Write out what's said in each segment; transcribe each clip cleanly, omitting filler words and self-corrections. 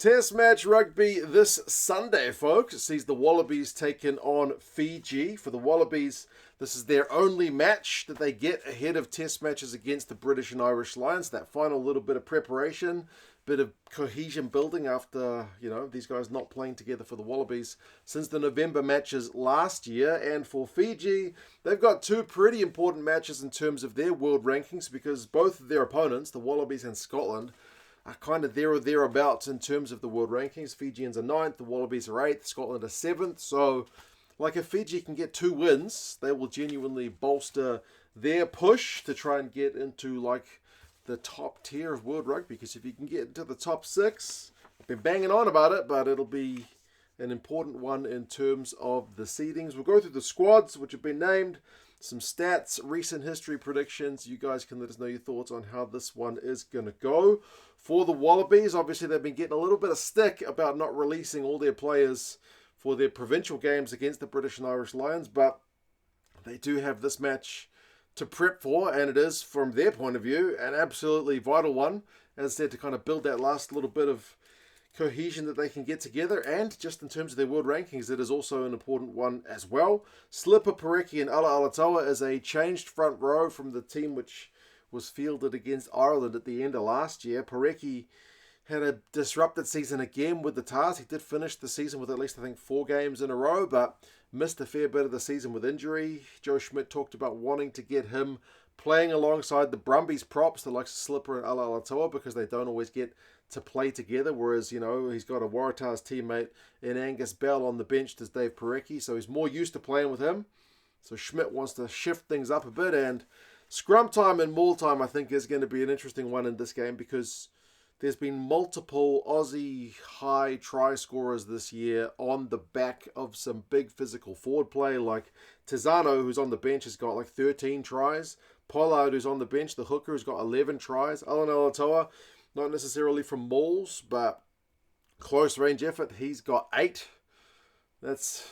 Test match rugby this Sunday, folks. It sees the Wallabies taking on Fiji. For the Wallabies, this is their only match that they get ahead of test matches against the British and Irish Lions. That final little bit of preparation, bit of cohesion building after, these guys not playing together for the Wallabies since the November matches last year. And for Fiji, they've got two pretty important matches in terms of their world rankings because both of their opponents, the Wallabies and Scotland, are kind of there or thereabouts in terms of the world rankings. Fijians are 9th, the Wallabies are 8th, Scotland are 7th. So, if Fiji can get 2 wins, they will genuinely bolster their push to try and get into, the top tier of world rugby. Because if you can get into the top 6, I've been banging on about it, but it'll be an important one in terms of the seedings. We'll go through the squads, which have been named, some stats, recent history predictions. You guys can let us know your thoughts on how this one is going to go. For the Wallabies, obviously they've been getting a little bit of stick about not releasing all their players for their provincial games against the British and Irish Lions, but they do have this match to prep for, and it is, from their point of view, an absolutely vital one, as I said, to kind of build that last little bit of cohesion that they can get together. And just in terms of their world rankings, it is also an important one as well. Slipper, Porecki and Ala Alatoa is a changed front row from the team which was fielded against Ireland at the end of last year. Porecki had a disrupted season again with the Tars. He did finish the season with at least, 4 games in a row, but missed a fair bit of the season with injury. Joe Schmidt talked about wanting to get him playing alongside the Brumbies props, the likes of Slipper and Ala Alatoa, because they don't always get to play together, whereas, he's got a Waratahs teammate in Angus Bell on the bench as Dave Porecki, so he's more used to playing with him. So Schmidt wants to shift things up a bit, and scrum time and maul time, I think, is going to be an interesting one in this game because there's been multiple Aussie high try scorers this year on the back of some big physical forward play, like Tizano, who's on the bench, has got 13 tries. Pollard, who's on the bench, the hooker, has got 11 tries. Alan Alatoa, not necessarily from mauls, but close range effort, he's got 8. That's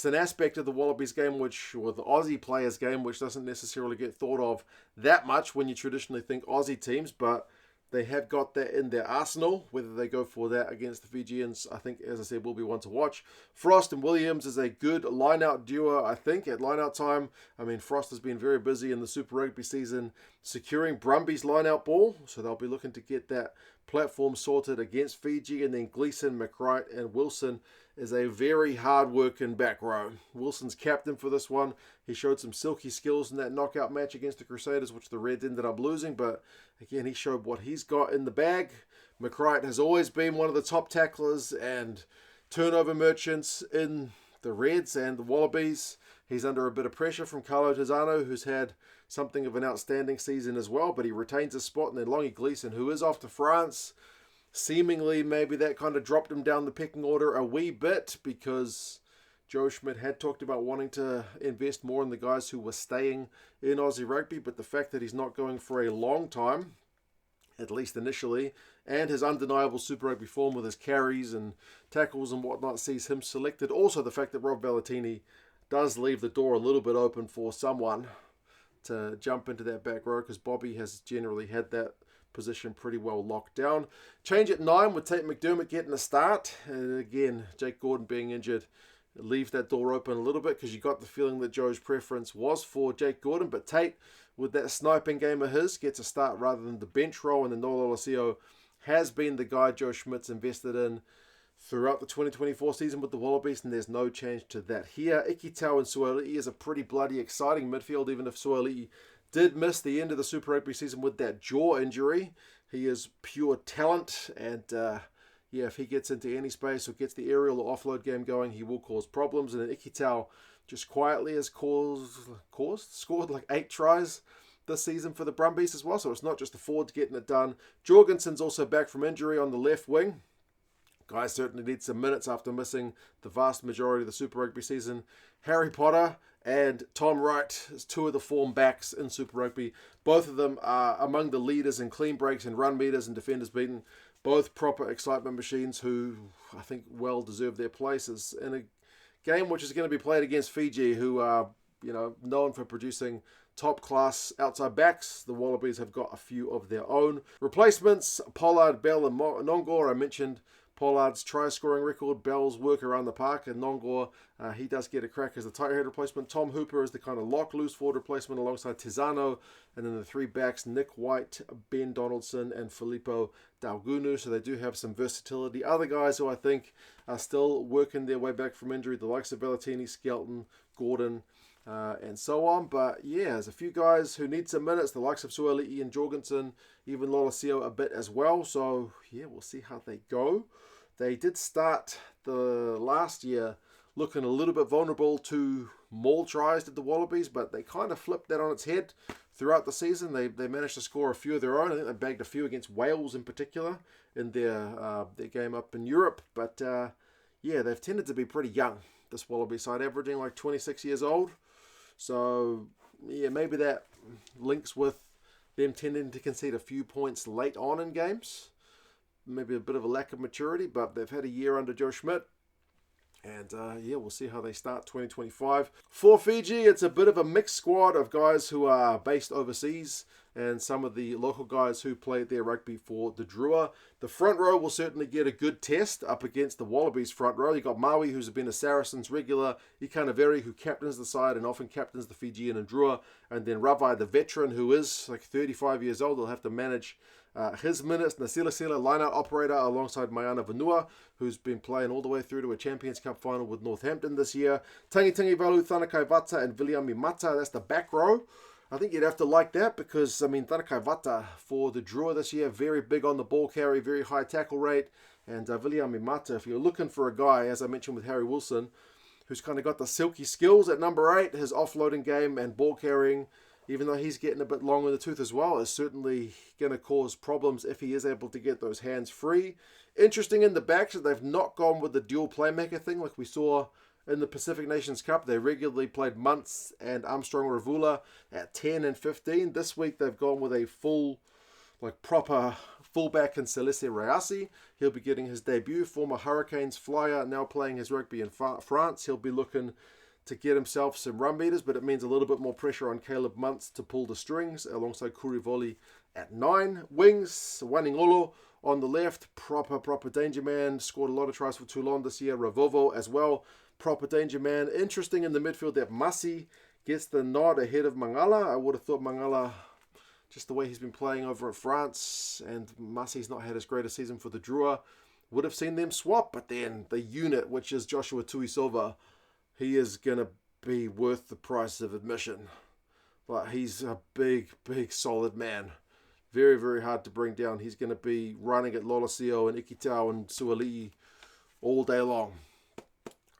an aspect of the Wallabies game, or the Aussie players game, which doesn't necessarily get thought of that much when you traditionally think Aussie teams, but they have got that in their arsenal. Whether they go for that against the Fijians, I think, as I said, will be one to watch. Frost and Williams is a good line-out duo, I think, at line-out time. Frost has been very busy in the Super Rugby season securing Brumbies line-out ball, so they'll be looking to get that platform sorted against Fiji. And then Gleeson, McWright and Wilson is a very hard-working back row. Wilson's captain for this one. He showed some silky skills in that knockout match against the Crusaders, which the Reds ended up losing, but again, he showed what he's got in the bag. McWright has always been one of the top tacklers and turnover merchants in the Reds and the Wallabies. He's under a bit of pressure from Carlo Tizano, who's had something of an outstanding season as well, but he retains his spot. And then Longy Gleeson, who is off to France, seemingly maybe that kind of dropped him down the pecking order a wee bit because Joe Schmidt had talked about wanting to invest more in the guys who were staying in Aussie rugby, but the fact that he's not going for a long time, at least initially, and his undeniable Super Rugby form with his carries and tackles and whatnot sees him selected. Also the fact that Rob Valentini does leave the door a little bit open for someone to jump into that back row because Bobby has generally had that position pretty well locked down. Change at 9 with Tate McDermott getting a start. And again, Jake Gordon being injured leaves that door open a little bit because you got the feeling that Joe's preference was for Jake Gordon, but Tate, with that sniping game of his, gets a start rather than the bench role, and then Nola Olosio has been the guy Joe Schmidt's invested in throughout the 2024 season with the Wallabies, and there's no change to that here. Ikitau and Suoli'i is a pretty bloody exciting midfield, even if Suoli'i did miss the end of the Super Rugby season with that jaw injury. He is pure talent, and if he gets into any space or gets the aerial or offload game going, he will cause problems. And then Ikitau just quietly has scored 8 tries this season for the Brumbies as well, so it's not just the forwards getting it done. Jorgensen's also back from injury on the left wing. Guy certainly needs some minutes after missing the vast majority of the Super Rugby season. Harry Potter and Tom Wright is 2 of the form backs in Super Rugby. Both of them are among the leaders in clean breaks and run meters and defenders beaten. Both proper excitement machines who I think well deserve their places in a game which is going to be played against Fiji, who are known for producing top-class outside backs. The Wallabies have got a few of their own. Replacements, Pollard, Bell and Nongor. I mentioned Pollard's try-scoring record, Bell's work around the park, and Nongor, he does get a crack as the tight head replacement. Tom Hooper is the kind of lock loose forward replacement alongside Tizano, and then the three backs, Nick White, Ben Donaldson, and Filippo Daugunu, so they do have some versatility. Other guys who I think are still working their way back from injury, the likes of Bellatini, Skelton, Gordon, and so on. But yeah, there's a few guys who need some minutes, the likes of Suoli'i and Jorgensen, even Lolosio a bit as well. So yeah, we'll see how they go. They did start the last year looking a little bit vulnerable to maul tries, did the Wallabies, but they kind of flipped that on its head throughout the season. They managed to score a few of their own. I think they bagged a few against Wales in particular in their game up in Europe. But yeah, they've tended to be pretty young, this Wallaby side, averaging like 26 years old. So yeah, maybe that links with them tending to concede a few points late on in games. Maybe a bit of a lack of maturity, but they've had a year under Joe Schmidt. And yeah, we'll see how they start 2025. For Fiji, it's a bit of a mixed squad of guys who are based overseas and some of the local guys who played their rugby for the Drua. The front row will certainly get a good test up against the Wallabies front row. You've got Maui, who's been a Saracens regular, Ikanaveri, who captains the side and often captains the Fijian and Drua, and then Ravai, the veteran, who is like 35 years old. They'll have to manage his minutes. Nasila Sila, line-out operator, alongside Maiana Vanua, who's been playing all the way through to a Champions Cup final with Northampton this year. Tangi Valu, Thanakai Vata, and Viliami Mata. That's the back row. I think you'd have to like that because, I mean, Thanakai Vata for the Drua this year, very big on the ball carry, very high tackle rate. And Viliami Mata, if you're looking for a guy, as I mentioned with Harry Wilson, who's kind of got the silky skills at number 8, his offloading game and ball carrying, even though he's getting a bit long in the tooth as well, is certainly going to cause problems if he is able to get those hands free. Interesting in the backs that they've not gone with the dual playmaker thing like we saw in the Pacific Nations Cup. They regularly played Muntz and Armstrong Ravula at 10 and 15. This week they've gone with a full, like proper fullback in Celeste Rayasi. He'll be getting his debut. Former Hurricanes flyer, now playing his rugby in France. He'll be looking to get himself some run meters, but it means a little bit more pressure on Caleb Muntz to pull the strings alongside Kurivoli at 9. Wings, Waningolo on the left, proper danger man, scored a lot of tries for Toulon this year. Ravovo as well, proper danger man. Interesting in the midfield that Masi gets the nod ahead of Mangala. I would have thought Mangala, just the way he's been playing over at France, and Masi's not had as great a season for the Drua, would have seen them swap, but then the unit, which is Joshua Tuisova, he is going to be worth the price of admission. But he's a big, solid man. Very, very hard to bring down. He's going to be running at Lolosio and Ikitau and Suoli'i all day long.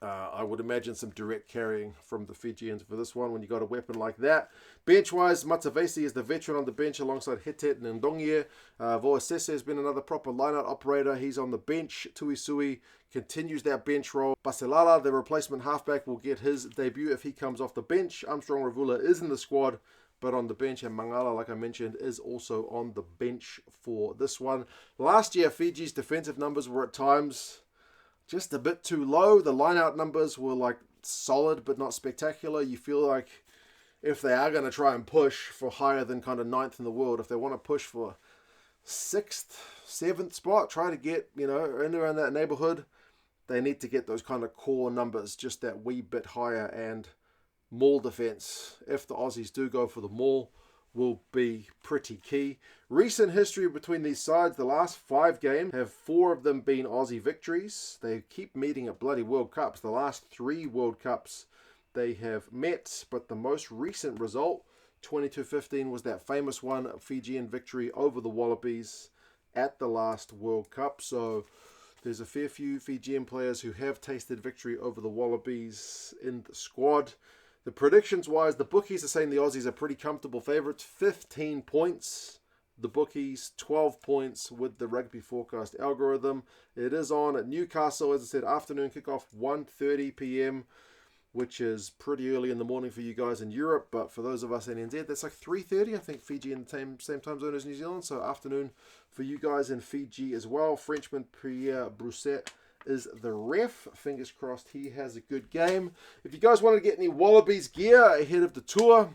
I would imagine some direct carrying from the Fijians for this one when you got a weapon like that. Bench-wise, Matavesi is the veteran on the bench alongside Hetet and Ndongie. Voasese has been another proper line-out operator. He's on the bench. Tuisui continues that bench role. Basilala, the replacement halfback, will get his debut if he comes off the bench. Armstrong Ravula is in the squad, but on the bench, and Mangala, like I mentioned, is also on the bench for this one. Last year, Fiji's defensive numbers were at times just a bit too low. The line-out numbers were like solid but not spectacular. You feel like if they are going to try and push for higher than kind of 9th in the world, if they want to push for 6th, 7th spot, try to get, in around that neighborhood, they need to get those kind of core numbers just that wee bit higher. And maul defense, if the Aussies do go for the maul, will be pretty key. Recent history between these sides, the last 5 games have 4 of them been Aussie victories. They keep meeting at bloody World Cups. The last 3 World Cups they have met, but the most recent result, 22-15, was that famous one, Fijian victory over the Wallabies at the last World Cup. So there's a fair few Fijian players who have tasted victory over the Wallabies in the squad. The predictions-wise, the bookies are saying the Aussies are pretty comfortable favourites. 15 points. The bookies, 12 points with the Rugby Forecast algorithm. It is on at Newcastle, as I said, afternoon kickoff, 1:30 p.m., which is pretty early in the morning for you guys in Europe. But for those of us in NZ, that's like 3:30. I think Fiji in the same time zone as New Zealand. So afternoon for you guys in Fiji as well. Frenchman Pierre Brousset is the ref. Fingers crossed he has a good game. If you guys want to get any Wallabies gear ahead of the tour,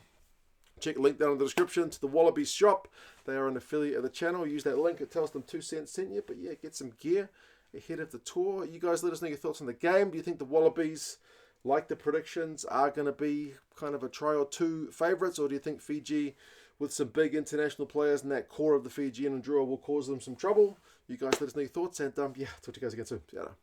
check the link down in the description to the Wallabies shop. They are an affiliate of the channel. Use that link. It tells them 2 cents sent you. But yeah, get some gear ahead of the tour. You guys let us know your thoughts on the game. Do you think the Wallabies, like the predictions, are going to be kind of a try or two favourites, or do you think Fiji, with some big international players in that core of the Fijian and draw, will cause them some trouble? You guys let us know your thoughts, and yeah, talk to you guys again soon. See you later.